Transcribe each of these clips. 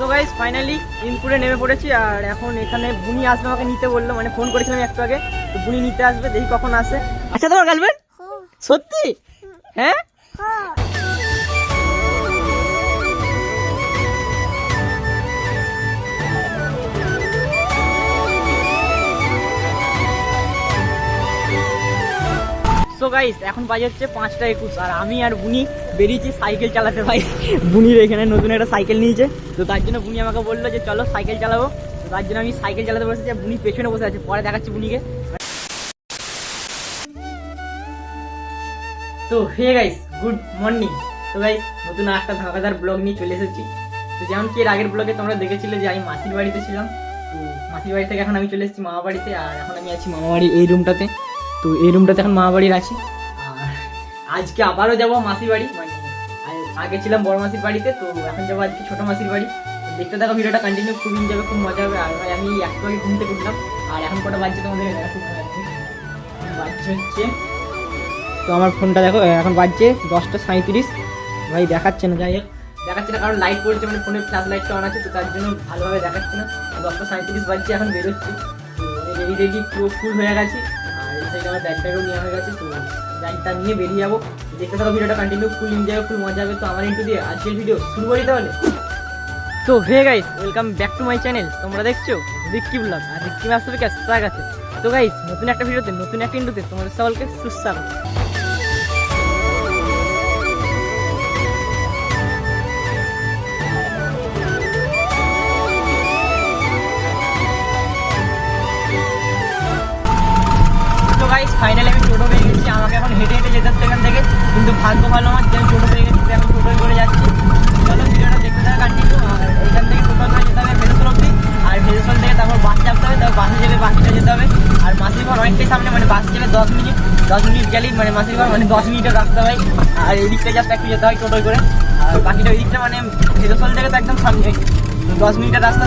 So guys finally ইনপুরে নেমে পড়েছি আর এখন এখানে বুনি আসবে আমাকে নিতে বললো, মানে ফোন করেছিলাম একটু আগে, তো বুনি নিতে আসবে, দেখি কখন আসে। আচ্ছা তোমার গার্লফ্রেন্ড সত্যি? হ্যাঁ সো গাইস এখন বাজে হচ্ছে 5টা 21 আর আমি আর বুনি বেরিয়েছি সাইকেল চালাতে। ভাই বুনির এখানে নতুন একটা সাইকেল নিয়েছে, তো তার জন্য বুনি আমাকে বললো যে চলো সাইকেল চালাবো, তো তার জন্য আমি সাইকেল চালাতে বসেছি। বুনি পেছনে বসে আছে, পরে দেখাচ্ছি বুনিকে। তো হে গাইস গুড মর্নিং। তো গাইস নতুন একটা ধামাকাদার ব্লগ নিয়ে চলে এসেছি। তো যেমন কি এর আগের ব্লগে তোমরা দেখেছিলে যে আমি মাসির বাড়িতে ছিলাম, তো মাসির বাড়ি থেকে এখন আমি চলে এসেছি মামা বাড়িতে, আর এখন আমি আছি মামা বাড়ির এই রুমটাতে। তো এই রুমটাতে এখন মামা বাড়ির আছি, আর আজকে আবারও যাবো মাসির বাড়ি, মানে আগে ছিলাম বড় মাসির বাড়িতে, তো এখন যাবো আজকে ছোটো মাসির বাড়ি। দেখতে থাকো ভিডিওটা কন্টিনিউ, খুব এনজয়, খুব মজা হবে। আর ভাই আমি একটু আগে ঘুম থেকে উঠলাম, আর এখন কটা বাজছে তোমাদের বাজছে হচ্ছে, তো আমার ফোনটা দেখো এখন বাজছে 10টা 37। ভাই দেখাচ্ছে না, যাই হোক দেখাচ্ছে না কারণ লাইট পড়ছে, মানে ফোনের ফ্ল্যাশ লাইটটা অন আছে, তো তার জন্য ভালোভাবে দেখাচ্ছে না। 10টা 37 বাজছে, এখন বেরোচ্ছি। তো রেডি পুরো ফুল হয়ে গেছি, আর এই সাইডে আমার ব্যাগটাকেও নেওয়া হয়ে গেছে, তো ব্যাগটা নিয়ে বেরিয়ে যাবো। দেখতে থাকো ভিডিওটা কন্টিনিউ, ফুল এনজয়, ফুল মজা হবে। তো আমার ইন্টু দিয়ে আজকের ভিডিও শুরু করি তাহলে। তো hey guys welcome back to my channel, তোমরা দেখছো রিক্কি ব্লগ, আর রিক্কি মাস্টারকে স্বাগত। তো গাইস নতুন একটা ভিডিওতে, নতুন একটা ইন্টুতে তোমাদের সকলকে সুস্বাগত। ফাইনালি আমি টোটো পেয়ে গেছি, আমাকে এখন হেঁটে হেঁটে যেতে হচ্ছে এখান থেকে, কিন্তু ভাগ্য ভালো আমার যে আমি টোটো পেয়ে গেছি, আমি টোটোয় করে যাচ্ছি। চলো ভিডিওটা দেখতে থাকা কন্টিনিউ। আর এখান থেকে টোটো করে যেতে হবে ভেজেসল অব্দি, আর ভেজেসল থেকে তারপর বাস চাপতে হবে, তারপর বাসে যাবে, বাসটা যেতে হবে। আর মাসির ঘর অনেকটাই সামনে, মানে বাস যাবে 10 মিনিট গেলেই মানে মাসির ঘর, মানে 10 মিনিটের রাস্তা হয়। আর এই দিকটা জাস্ট একটু যেতে হয় টোটোয় করে, আর বাকিটা ওই দিকটা মানে ভেজেসল থেকে তো একদম সামনে, তো 10 মিনিটের রাস্তা।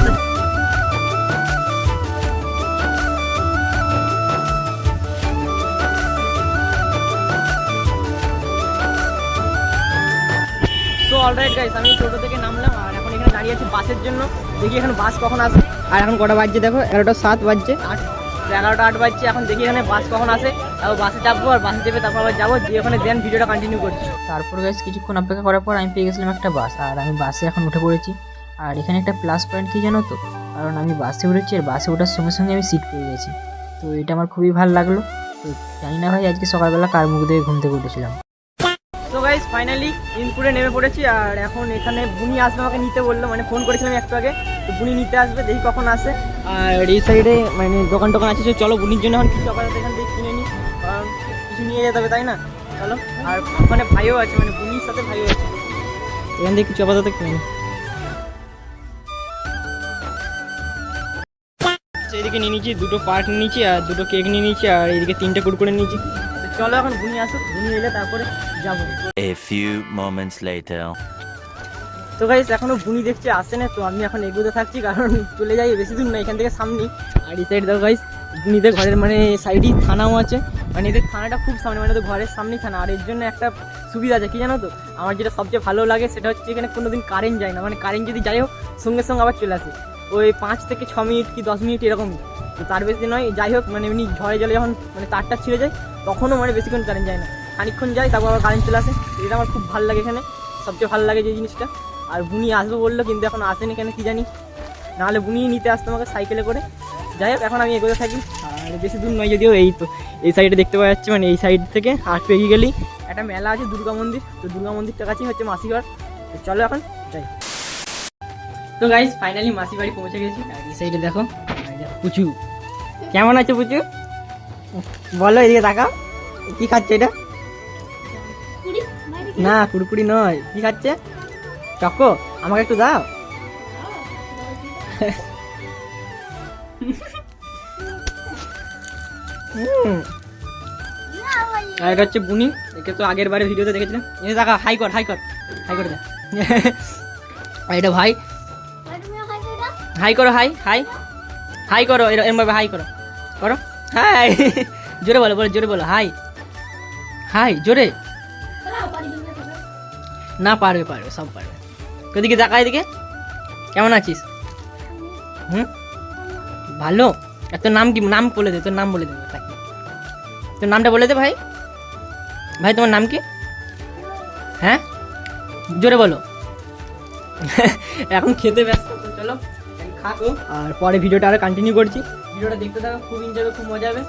তো অলরাইট গাইস আমি টোটো থেকে নামলাম, আর এখন এখানে দাঁড়িয়ে আছি বাসের জন্য, দেখি এখন বাস কখন আসে। আর এখন কটা বাজছে দেখো, 11টা 7 বাজছে, 11টা 8 বাজছে। এখন দেখি এখানে বাস কখন আসে, তারপর বাসে চাপবো, আর বাসে চেপে তারপর আবার যাবো, দিয়ে ওখানে দেন ভিডিওটা কন্টিনিউ করছি। তারপর গাইস কিছুক্ষণ অপেক্ষা করার পর আমি পেয়ে গেছিলাম একটা বাস, আর আমি বাসে এখন উঠে পড়েছি। আর এখানে একটা প্লাস পয়েন্ট কি জানো তো, কারণ আমি বাসে উঠেছি, আর বাসে ওঠার সঙ্গে সঙ্গে আমি সিট পেয়ে গেছি, তো এটা আমার খুবই ভালো লাগলো। তো জানি না ভাই আজকে সকালবেলা কার মুখ দিয়ে ঘুম থেকে উঠেছিলাম। তো গাইস ফাইনালি ইনপুরে নেমে পড়েছি, আর এখন এখানে বুনি আসবে আমাকে নিতে বললো, মানে ফোন করেছিলাম একটু আগে, তো বুনি নিতে আসবে, দেখি কখন আসে। আর এই সাইডে মানে দোকান টোকান আছে, চলো বুনির জন্য এখন কিছু আপাতত এখান থেকে কিনে নিই, কারণ কিছু নিয়ে যেতে হবে তাই না। চলো, আর ওখানে ভাইও আছে, মানে বুনির সাথে ভাইও আছে, এখান থেকে কিছু আপাতত কিনে নিই। এইদিকে নিয়ে নিয়েছি 2টো পার্ক নিয়ে নিয়েছি, আর 2টো কেক নিয়ে নিয়েছি, আর এইদিকে 3টে কুড়কুড়ে নিয়েছি। চলো এখন বুনি আসুক, বুনি এলে তারপরে যাবো। A few moments later. তো গাইস এখনো বুনি দেখছে আসে না, তো আমি এখন এগোতে থাকছি, কারণ চলে যাই বেশি দূর না এখান থেকে সামনেই। আর এই সাইড দেখো গাইস বুনিদের ঘরের মানে সাইডেই থানাও আছে, মানে এদের থানাটা খুব সামনে, মানে তো ঘরের সামনেই থানা। আর এর জন্য একটা সুবিধা আছে কি জানো তো, আমার যেটা সবচেয়ে ভালো লাগে সেটা হচ্ছে এখানে কোনোদিন কারেন্ট যায় না, মানে কারেন্ট যদি যাই হোক সঙ্গে সঙ্গে আবার চলে আসে, ওই 5 থেকে 6 মিনিট কি 10 মিনিট এরকমই, তো তার বেশি নয়। যাই হোক মানে এমনি ঝড়ে জলে যখন মানে তারটা ছিঁড়ে যায় তখনও মানে বেশিক্ষণ কারেন্ট যায় না, খানিকক্ষণ যায় তারপর আবার কারেন্ট চলে আসে, এটা আমার খুব ভালো লাগে এখানে, সবচেয়ে ভালো লাগে যে জিনিসটা। আর বুনি আসবো বললো, কিন্তু এখন আসেনি কেন কি জানি, নাহলে বুনি নিতে আসতো আমাকে সাইকেলে করে। যাই হোক এখন আমি এগোতে থাকি, আর বেশি দূর নয় যদিও, এই তো এই সাইডে দেখতে পাওয়া যাচ্ছে, মানে এই সাইড থেকে আর এগিয়ে গেলেই একটা মেলা আছে দুর্গা মন্দির, তো দুর্গা মন্দিরটার কাছেই হচ্ছে মাসিঘর। তো চলো এখন যাই। তো গাইস ফাইনালি মাসি বাড়ি পৌঁছে গেছি, আর এই সাইডে দেখো পুচু কেমন আছে, পুচু বলো, এদিকে তাকাও, কি খাচ্ছে এটা? না কুড়কুড়ি নয়, কি খাচ্ছে? চকো, আমাকে একটু দাও। আর এটা হচ্ছে বুনি, একে তো আগের বারে ভিডিওতে দেখেছিলাম। এই দেখা, হাই কর হাই কর হাই করে দে। আর এটা ভাই, হাই করো, হাই হাই হাই করো, এরকম ভাবে হাই করো, করো হাই, জোরে বলো, বলো জোরে বলো, হাই হাই জোরে। না পারবে পারবে সব পারবে। ওদিকে দেখা, এদিকে কেমন আছিস? হুম, ভালো। আর তোর নাম কি? নাম বলে দে, তোর নাম বলে দে তাকে। তোর নামটা বলে দে ভাই। ভাই তোমার নাম কি? হ্যাঁ, জোরে বলো। এখন খেতে ব্যস্ত, তো চলো খাকো, আর পরে ভিডিওটা আরো কন্টিনিউ করছি। ভিডিওটা দেখতে থাকো, খুব এনজয় হবে, খুব মজা হবে।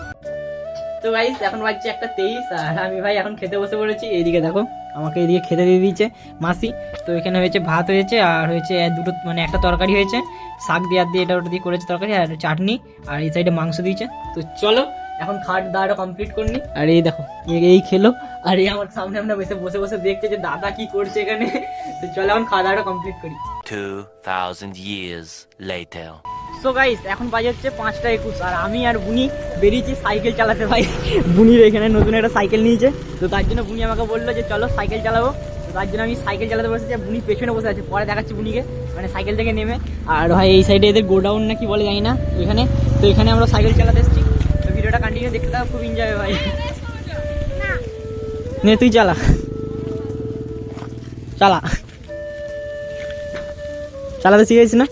তো গাইস এখন বাজছে 1:23 আর আমি ভাই এখন খেতে বসে পড়েছি। এইদিকে দেখো, আমাকে এদিকে খেতে দিয়ে দিয়েছে মাসি। তো এখানে হয়েছে ভাত হয়েছে, আর হয়েছে দুটো মানে একটা তরকারি হয়েছে, শাক দিয়ে আর দিয়ে এটা ওটা দিয়ে করেছে তরকারি, আর চাটনি, আর এই সাইডে মাংস দিয়েছে। তো চলো এখন খাট দাওয়াটা কমপ্লিট করনি। আর এই দেখো এই খেলো, আর এই আমার সামনে আমরা বসে বসে দেখছে যে দাদা কি করছে এখানে। তো চলো এখন খাওয়া দাওয়াটা কমপ্লিট করি। 2000 years later. সো গাইস এখন বাজে হচ্ছে 5:21 আর আমি আর বুনি বেরিয়েছি সাইকেল চালাতে। ভাই বুনির এখানে নতুন একটা সাইকেল নিয়েছে, তো তার জন্য বুনি আমাকে বললো যে চলো সাইকেল চালাবো। তো তার জন্য আমি সাইকেল চালাতে বসেছি, বুনি পেছনে বসে আছে, পরে দেখাচ্ছি বুনিকে মানে সাইকেল থেকে নেমে। আর ভাই এই সাইডে এদের গোডাউন না কি বলে জানি না এখানে, তো এখানে আমরা সাইকেল চালাতে এসেছি। তো ভিডিওটা কন্টিনিউ দেখতে থাকো, খুব এনজয় হবে ভাই। নে তুই চালা চালা, চালাতে শিখেছিস না?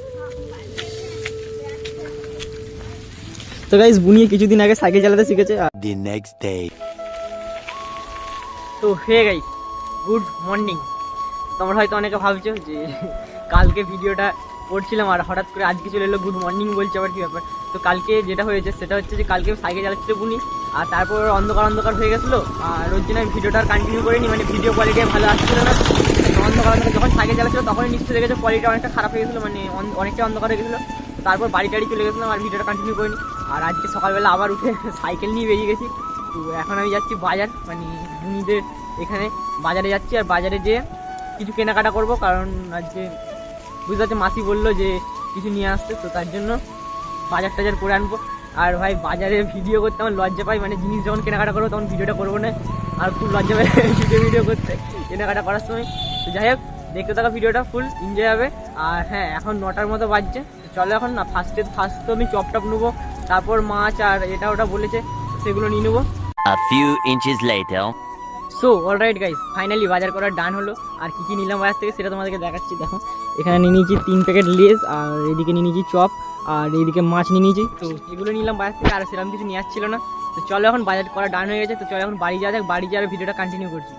তো গাইস বুনি কিছুদিন আগে সাইকেল চালাতে শিখেছে। The next day. তো হে গাইস, গুড মর্নিং। তোমরা হয়তো অনেকে ভাবছো যে কালকে ভিডিওটা করছিলাম আর হঠাৎ করে আজকে চলে এলো গুড মর্নিং বলছে, আবার কি ব্যাপার। তো কালকে যেটা হয়েছে সেটা হচ্ছে যে কালকে সাইকেল চালাচ্ছিল বুনি, আর তারপর অন্ধকার হয়ে গেছিলো, আর ওর জন্য আমি ভিডিওটা কন্টিনিউ করিনি, মানে ভিডিও কোয়ালিটি ভালো আসছিল না। অন্ধকার যখন সাইকেল চালাচ্ছিল তখনই নিশ্চয়ই দেখেছো কোয়ালিটি অনেকটা খারাপ হয়ে গেছিলো, মানে অনেকটা অন্ধকার হয়ে গেছিলো। তারপর বাড়ি চলে গেছিলাম আর ভিডিওটা কন্টিনিউ করিনি। আর আজকে সকালবেলা আবার উঠে সাইকেল নিয়ে বেরিয়ে গেছি। তো এখন আমি যাচ্ছি বাজার, মানে বুনিদের এখানে বাজারে যাচ্ছি, আর বাজারে যেয়ে কিছু কেনাকাটা করবো, কারণ আজকে বুঝতে পারছি মাসি বললো যে কিছু নিয়ে আসতে, তো তার জন্য বাজার টাজার করে আনবো। আর ভাই বাজারে ভিডিও করতে আমার লজ্জা পাই, মানে জিনিস যখন কেনাকাটা করবো তখন ভিডিওটা করবো না, আর খুব লজ্জা পাই ভিডিও করতে কেনাকাটা করার সময়। তো যাই হোক দেখতে থাকা ভিডিওটা ফুল এনজয় হবে। আর হ্যাঁ এখন 9টার মতো বাজছে, চলো এখন না ফার্স্ট তো আমি চপ নেবো, তারপর মাছ আর এটা ওটা বলেছে সেগুলো নিয়ে নেবো। A few inches later. So alright guys, finally বাজার করার ডান হলো। আর কী কী নিলাম বাজার থেকে সেটা তোমাদেরকে দেখাচ্ছি। দেখো এখানে নিয়ে নিয়েছি 3 প্যাকেট লেস, আর এদিকে নিয়ে নিয়েছি চপ, আর এইদিকে মাছ নিয়ে নিয়েছি। তো এগুলো নিলাম বাজার থেকে, আর সেরকম কিছু নিয়ে আসছিল না। তো চলো এখন বাজার করা ডান হয়ে গেছে, তো চলো এখন বাড়ি যাওয়া যাক, বাড়ি যাওয়ার ভিডিওটা কন্টিনিউ করছি।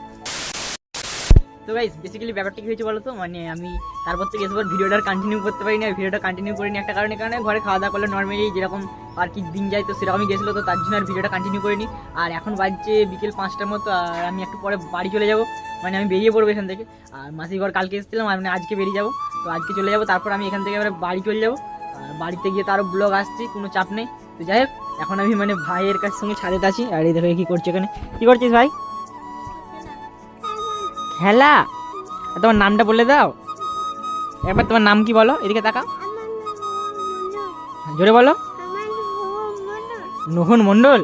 তো গাইস বেসিক্যালি ব্যাপারটা কী হয়েছে বলো তো, মানে আমি তারপর থেকে এসব ভিডিওটা কন্টিনিউ করতে পারিনি, আর ভিডিওটা কন্টিনিউ করিনি একটা কারণে ঘরে খাওয়া দাওয়া করলে নর্মালি যেরকম আর কি দিন যায়, তো সেরকমই গেছিলো, তো তার জন্য আর ভিডিওটা কন্টিনিউ করিনি। আর এখন বাজছে বিকেল 5টার মতো, আর আমি একটু পরে বাড়ি চলে যাবো, মানে আমি বেরিয়ে পড়বো এখান থেকে। আর মাসির ঘর কালকে এসেছিলাম, আর মানে আজকে বেরিয়ে যাবো, তো আজকে চলে যাবো, তারপর আমি এখান থেকে এবার বাড়ি চলে যাবো। আর বাড়িতে গিয়ে তো আরও ব্লগ আসছি, কোনো চাপ নেই। তো যাই হোক এখন আমি মানে ভাইয়ের কাছ সঙ্গে ছাদেতে আছি, আর এই দেখো কী করছে এখানে। কী করছিস ভাই? খেলা? তোমার নামটা বলে দাও একবার, তোমার নাম কি বলো, এদিকে তাকাও, জোরে বলো। নোহন মণ্ডল,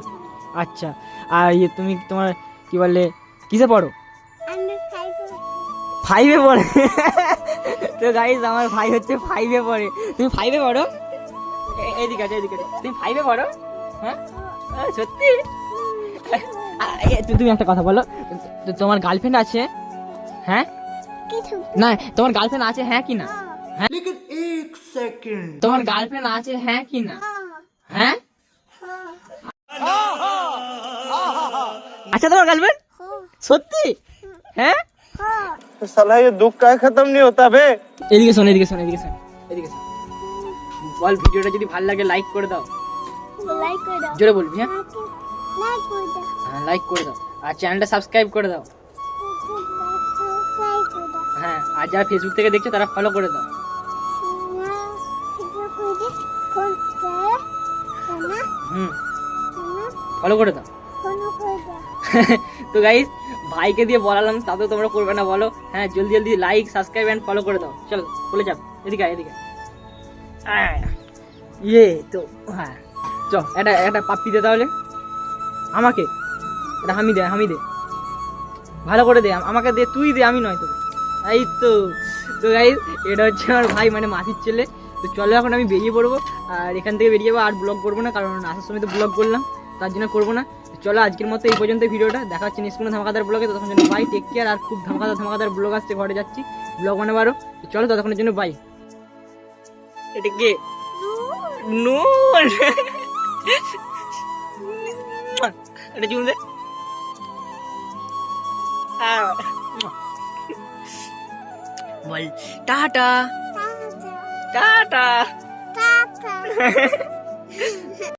আচ্ছা। আর ইয়ে তুমি তোমার কি বলে কিসে পড়ো? 5-এ পড়ে। তো গাইস আমার ভাই হচ্ছে 5-এ পড়ে। তুমি 5-এ পড়ো? এদিকে আছে এদিকে, তুমি 5-এ পড়ো? হ্যাঁ সত্যি? তুমি একটা কথা বলো, তোমার গার্লফ্রেন্ড আছে? হ্যাঁ না, তোমার গার্লফ্রেন্ড আছে হ্যাঁ কি না? হ্যাঁ লেকিন 1 সেকেন্ড, তোমার গার্লফ্রেন্ড আছে হ্যাঁ কি না? হ্যাঁ আচ্ছা তোমার গার্লফ্রেন্ড সত্যি? হ্যাঁ साला ये दुख का खत्म नहीं होता बे। এদিকে শোন এদিকে শোন এদিকে শোন এদিকে শোন, বল ভিডিওটা যদি ভালো লাগে লাইক করে দাও, লাইক করে দাও, জোরে বলবি। হ্যাঁ লাইক করে দাও, হ্যাঁ লাইক করে দাও, আর চ্যানেলটা সাবস্ক্রাইব করে দাও। লাইক করে দাও, হ্যাঁ আর যারা ফেসবুক থেকে দেখছো তারা ফলো করে দাও। না ভিডিও করে দে, ফোন করে না, ফলো করে দাও। ফোন করে দাও। তো গাইস ভাইকে দিয়ে বলালাম তাতেও তোমরা করবে না বলো। হ্যাঁ জলদি জলদি লাইক সাবস্ক্রাইব অ্যান্ড ফলো করে দাও। চলো বলে যাও, এদিকে আয়, এদিকে ইয়ে। তো হ্যাঁ চ একটা পাপ্পি দে তাহলে আমাকে, এটা হামি দে ভালো করে দে, আমাকে দে, তুই দে, আমি নয় তোকে। এই তো তো গাইস এটা হচ্ছে আমার ভাই মানে মাসির ছেলে। তো চলো এখন আমি বেরিয়ে পড়বো, আর এখান থেকে বেরিয়ে যাবো, আর ব্লগ করবো না, কারণ আসার সময় তো ব্লগ করলাম, তার জন্য করবো না। চলো আজকের মতো এই পর্যন্ত ভিডিওটা, দেখা হচ্ছে নেক্সট কোনো ধামাকাদার ব্লগে, তখন জন্য বাই, টেক কেয়ার। আর খুব ধামাকাদার ব্লগ আসছে, ঘরে যাচ্ছি ব্লগ বানাবারও। চলো ততক্ষণের জন্য বাই। এটা কে? নুন। এটা চুন দে। বল টাটা টাটা টাটা। টাটা